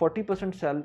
40%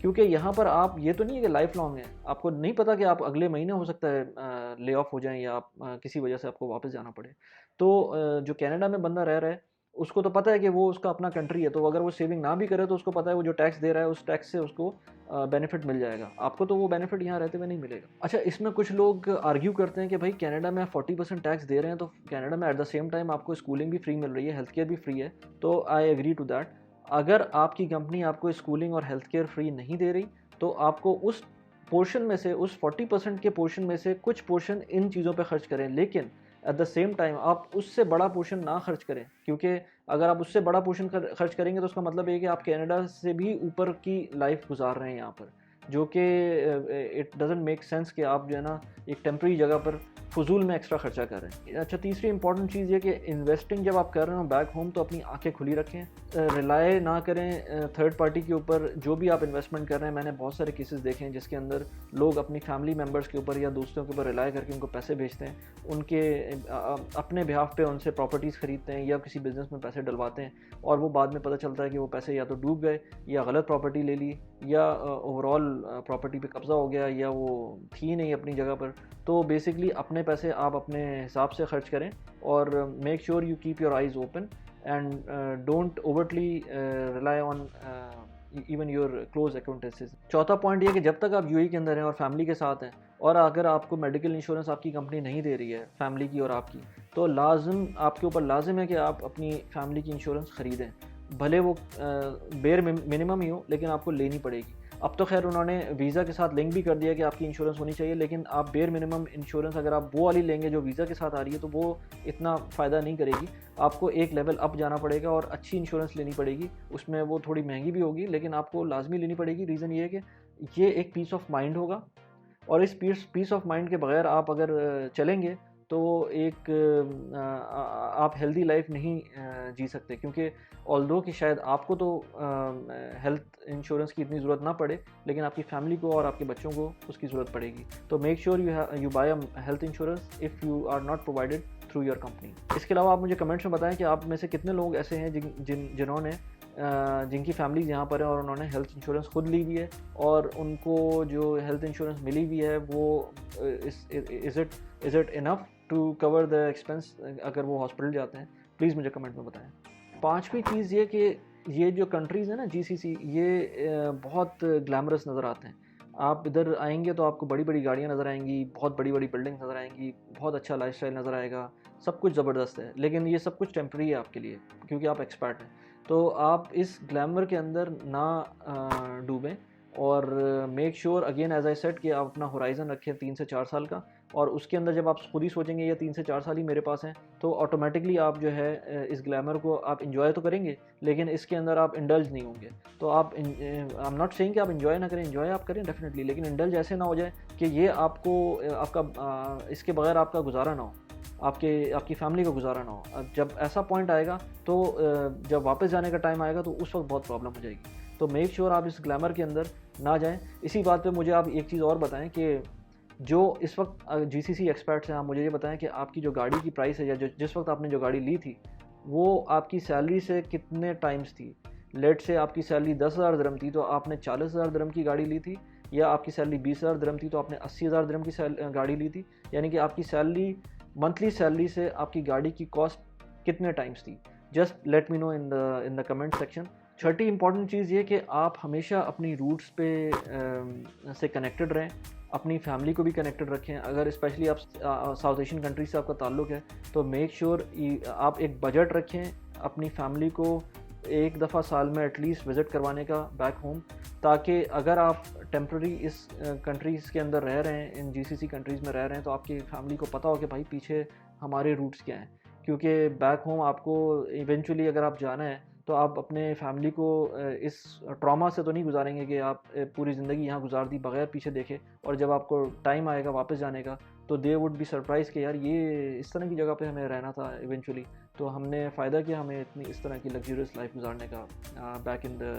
کیونکہ یہاں پر آپ یہ تو نہیں ہے کہ لائف لانگ ہے، آپ کو نہیں پتا کہ آپ اگلے مہینے ہو سکتا ہے لے آف ہو جائیں یا آپ کسی وجہ سے آپ کو واپس جانا پڑے. تو جو کینیڈا میں بندہ رہ رہا ہے اس کو تو پتہ ہے کہ وہ اس کا اپنا کنٹری ہے، تو اگر وہ سیونگ نہ بھی کرے تو اس کو پتہ ہے وہ جو ٹیکس دے رہا ہے اس ٹیکس سے اس کو بینیفٹ مل جائے گا. آپ کو تو وہ بینیفٹ یہاں رہتے ہوئے نہیں ملے گا. اچھا، اس میں کچھ لوگ آرگیو کرتے ہیں کہ بھائی کینیڈا میں 40% ٹیکس دے رہے ہیں تو کینیڈا میں ایٹ دا سیم ٹائم آپ کو اسکولنگ بھی فری مل رہی ہے، ہیلتھ کیئر بھی فری ہے. تو آئی ایگری ٹو دیٹ. اگر آپ کی کمپنی آپ کو اسکولنگ اور ہیلتھ کیئر فری نہیں دے رہی تو آپ کو اس پورشن میں سے، اس 40% کے پورشن میں سے کچھ پورشن ان چیزوں پہ خرچ کریں، لیکن ایٹ دا سیم ٹائم آپ اس سے بڑا پورشن نہ خرچ کریں. کیونکہ اگر آپ اس سے بڑا پورشن خرچ کریں گے تو اس کا مطلب یہ ہے کہ آپ کینیڈا سے بھی اوپر کی لائف گزار رہے ہیں یہاں پر، جو کہ اٹ ڈزنٹ میک سینس کہ آپ جو ہے نا ایک ٹیمپرری جگہ پر فضول میں ایکسٹرا خرچہ کر رہے ہیں. اچھا، تیسری امپورٹنٹ چیز یہ کہ انویسٹنگ جب آپ کر رہے ہوں بیک ہوم تو اپنی آنکھیں کھلی رکھیں، ریلائی نہ کریں تھرڈ پارٹی کے اوپر. جو بھی آپ انویسٹمنٹ کر رہے ہیں، میں نے بہت سارے کیسز دیکھے ہیں جس کے اندر لوگ اپنی فیملی ممبرس کے اوپر یا دوستوں کے اوپر ریلائی کر کے ان کو پیسے بھیجتے ہیں، ان کے اپنے بہاف پہ ان سے پراپرٹیز خریدتے ہیں یا کسی بزنس میں پیسے ڈلواتے ہیں، اور وہ بعد میں پتہ چلتا ہے کہ وہ پیسے یا تو ڈوب گئے یا غلط پراپرٹی لے لی یا اوور آل پراپرٹی پہ قبضہ ہو گیا یا وہ تھی نہیں اپنی جگہ پر. تو بیسکلی اپنے پیسے آپ اپنے حساب سے خرچ کریں اور make sure you keep your eyes open and don't overtly rely on even your close accountants. چوتھا پوائنٹ یہ کہ جب تک آپ یو اے کے اندر ہیں اور فیملی کے ساتھ ہیں، اور اگر آپ کو میڈیکل انشورنس آپ کی کمپنی نہیں دے رہی ہے فیملی کی اور آپ کی، تو لازم آپ کے اوپر لازم ہے کہ آپ اپنی فیملی کی انشورنس خریدیں. بھلے وہ بیر منیمم ہی ہو لیکن آپ کو لینی پڑے گی. اب تو خیر انہوں نے ویزا کے ساتھ لنک بھی کر دیا کہ آپ کی انشورنس ہونی چاہیے، لیکن آپ بیر منیمم انشورنس اگر آپ وہ والی لیں گے جو ویزا کے ساتھ آ رہی ہے تو وہ اتنا فائدہ نہیں کرے گی. آپ کو ایک لیول اپ جانا پڑے گا اور اچھی انشورنس لینی پڑے گی. اس میں وہ تھوڑی مہنگی بھی ہوگی لیکن آپ کو لازمی لینی پڑے گی. ریزن یہ ہے کہ یہ ایک پیس آف مائنڈ ہوگا، اور اس پیس آف مائنڈ کے بغیر آپ اگر چلیں گے تو ایک آپ ہیلدی لائف نہیں جی سکتے. کیونکہ آلدو کہ شاید آپ کو تو ہیلتھ انشورنس کی اتنی ضرورت نہ پڑے لیکن آپ کی فیملی کو اور آپ کے بچوں کو اس کی ضرورت پڑے گی. تو make sure you buy a health insurance if you are not provided through your company. اس کے علاوہ آپ مجھے کمنٹس میں بتائیں کہ آپ میں سے کتنے لوگ ایسے ہیں جنہوں نے جن کی فیملیز یہاں پر ہیں اور انہوں نے ہیلتھ انشورنس خود لی ہوئی ہے اور ان کو جو ہیلتھ انشورنس ملی ہوئی ہے وہ is it enough to cover the expense اگر وہ ہاسپٹل جاتے ہیں. پلیز مجھے کمنٹ میں بتائیں. پانچویں چیز یہ کہ یہ جو کنٹریز ہیں نا جی سی سی، یہ بہت گلیمرس نظر آتے ہیں. آپ ادھر آئیں گے تو آپ کو بڑی بڑی گاڑیاں نظر آئیں گی، بہت بڑی بڑی بلڈنگ نظر آئیں گی، بہت اچھا لائف اسٹائل نظر آئے گا، سب کچھ زبردست ہے. لیکن یہ سب کچھ ٹیمپرری ہے آپ کے لیے کیونکہ آپ ایکسپرٹ ہیں. تو آپ اس گلیمر کے اندر نہ ڈوبیں اور make sure again as I said کہ آپ اپنا ہورائزن رکھیں 3 سے 4 سال کا، اور اس کے اندر جب آپ خود ہی سوچیں گے یہ 3 سے 4 سال ہی میرے پاس ہیں تو آٹومیٹکلی آپ جو ہے اس گلیمر کو آپ انجوائے تو کریں گے لیکن اس کے اندر آپ انڈلج نہیں ہوں گے. تو آپ آئی ایم ناٹ سیئنگ کہ آپ انجوائے نہ کریں، انجوائے آپ کریں ڈیفینیٹلی، لیکن انڈلج ایسے نہ ہو جائے کہ یہ آپ کو آپ کا اس کے بغیر آپ کا گزارا نہ ہو، آپ کی فیملی کا گزارا نہ ہو. جب ایسا پوائنٹ آئے گا تو جب واپس جانے کا ٹائم آئے گا تو اس وقت بہت پرابلم ہو جائے گی. تو میک شیور آپ اس گلیمر کے اندر نہ جائیں. اسی بات پہ مجھے آپ ایک چیز اور بتائیں کہ جو اس وقت جی سی سی ایکسپرٹس ہیں، آپ مجھے یہ بتائیں کہ آپ کی جو گاڑی کی پرائس ہے یا جس وقت آپ نے جو گاڑی لی تھی وہ آپ کی سیلری سے کتنے ٹائمز تھی. لیٹ سے آپ کی سیلری 10,000 درہم تھی تو آپ نے 40,000 درہم کی گاڑی لی تھی، یا آپ کی سیلری 20,000 درہم تھی تو آپ نے 80,000 درہم کی گاڑی لی تھی. یعنی کہ آپ کی سیلری منتھلی سیلری سے آپ کی گاڑی کی کاسٹ کتنے ٹائمز تھی. جسٹ لیٹ می نو ان دا کمنٹ سیکشن. چھٹی امپورٹنٹ چیز یہ کہ آپ ہمیشہ اپنی روٹس پہ سے کنیکٹڈ رہیں، اپنی فیملی کو بھی کنیکٹڈ رکھیں. اگر اسپیشلی آپ ساؤتھ ایشین کنٹریز سے آپ کا تعلق ہے تو میک شیور آپ ایک بجٹ رکھیں اپنی فیملی کو ایک دفعہ سال میں ایٹ لیسٹ وزٹ کروانے کا بیک ہوم، تاکہ اگر آپ ٹیمپرری اس کنٹریز کے اندر رہ رہے ہیں، ان جی سی سی کنٹریز میں رہ رہے ہیں، تو آپ کی فیملی کو پتہ ہو کہ بھائی پیچھے ہمارے روٹس کیا ہیں. کیونکہ بیک ہوم آپ کو ایونچولی اگر آپ جانا ہے تو آپ اپنے فیملی کو اس ٹراما سے تو نہیں گزاریں گے کہ آپ پوری زندگی یہاں گزار دی بغیر پیچھے دیکھے، اور جب آپ کو ٹائم آئے گا واپس جانے کا تو دے وڈ بی سرپرائز کہ یار یہ اس طرح کی جگہ پہ ہمیں رہنا تھا ایونچولی، تو ہم نے فائدہ کیا ہمیں اتنی اس طرح کی لگژریس لائف گزارنے کا back in the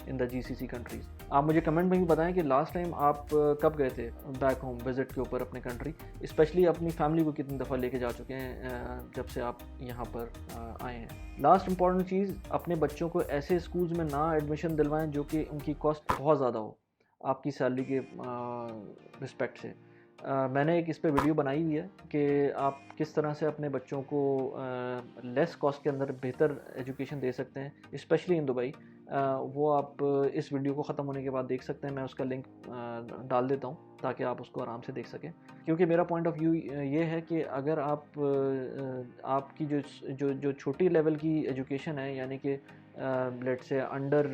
in the GCC countries. آپ مجھے کمنٹ میں بھی بتائیں کہ لاسٹ ٹائم آپ کب گئے تھے بیک ہوم وزٹ کے اوپر اپنے کنٹری، اسپیشلی اپنی فیملی کو کتنی دفعہ لے کے جا چکے ہیں جب سے آپ یہاں پر آئے ہیں. لاسٹ امپورٹنٹ چیز، اپنے بچوں کو ایسے اسکولز میں نہ ایڈمیشن دلوائیں جو کہ ان کی کاسٹ بہت زیادہ ہو آپ کی سیلری کے رسپیکٹ سے. میں نے ایک اس پہ ویڈیو بنائی ہوئی ہے کہ آپ کس طرح سے اپنے بچوں کو لیس کاسٹ کے اندر بہتر ایجوکیشن دے سکتے ہیں، اسپیشلی ان دبئی. وہ آپ اس ویڈیو کو ختم ہونے کے بعد دیکھ سکتے ہیں. میں اس کا لنک ڈال دیتا ہوں تاکہ آپ اس کو آرام سے دیکھ سکیں. کیونکہ میرا پوائنٹ آف ویو یہ ہے کہ اگر آپ کی جو چھوٹی لیول کی ایجوکیشن ہے، یعنی کہ لیٹ سے انڈر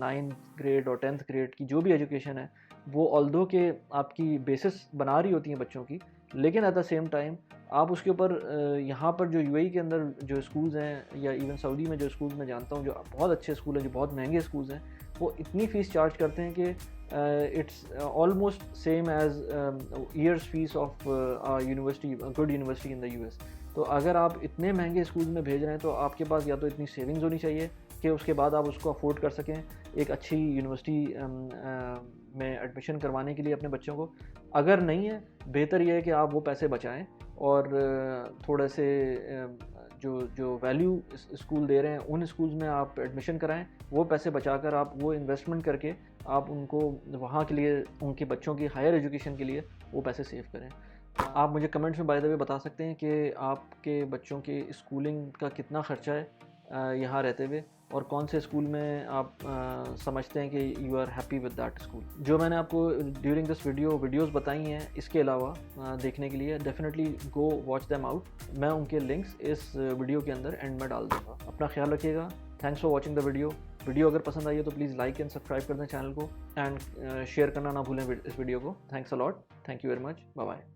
9th گریڈ اور 10th گریڈ کی جو بھی ایجوکیشن ہے، وہ آلدو کہ آپ کی بیسس بنا رہی ہوتی ہیں بچوں کی، لیکن ایٹ دا سیم ٹائم آپ اس کے اوپر یہاں پر جو UAE کے اندر جو اسکولز ہیں یا ایون سعودی میں جو اسکولز میں جانتا ہوں جو بہت اچھے اسکول ہیں، جو بہت مہنگے اسکولز ہیں، وہ اتنی فیس چارج کرتے ہیں کہ it's almost same as years fees of university, good university in the US. تو اگر آپ اتنے مہنگے اسکولز میں بھیج رہے ہیں تو آپ کے پاس یا تو اتنی سیونگز ہونی چاہیے کہ اس کے بعد آپ اس کو افورڈ کر سکیں ایک اچھی یونیورسٹی میں ایڈمیشن کروانے کے لیے اپنے بچوں کو. اگر نہیں ہے، بہتر یہ ہے کہ آپ وہ پیسے بچائیں اور تھوڑے سے جو ویلیو اسکول دے رہے ہیں ان اسکولز میں آپ ایڈمیشن کرائیں. وہ پیسے بچا کر آپ وہ انویسٹمنٹ کر کے آپ ان کو وہاں کے لیے، ان کے بچوں کی ہائر ایجوکیشن کے لیے وہ پیسے سیو کریں. آپ مجھے کمنٹس میں بائی دا وے بتا سکتے ہیں کہ آپ کے بچوں کے اسکولنگ کا کتنا خرچہ ہے یہاں رہتے ہوئے، اور کون سے اسکول میں آپ سمجھتے ہیں کہ you are happy with that school. جو میں نے آپ کو ڈیورنگ دس ویڈیوز بتائی ہیں، اس کے علاوہ دیکھنے کے لیے definitely go watch them out. میں ان کے لنکس اس ویڈیو کے اندر اینڈ میں ڈال دوں گا. اپنا خیال رکھیے گا. Thanks for watching the video اگر پسند آئی ہے تو پلیز لائک اینڈ سبسکرائب کر دیں چینل کو، اینڈ شیئر کرنا نہ بھولیں اس ویڈیو کو. Thanks a lot. Thank you very much. Bye bye.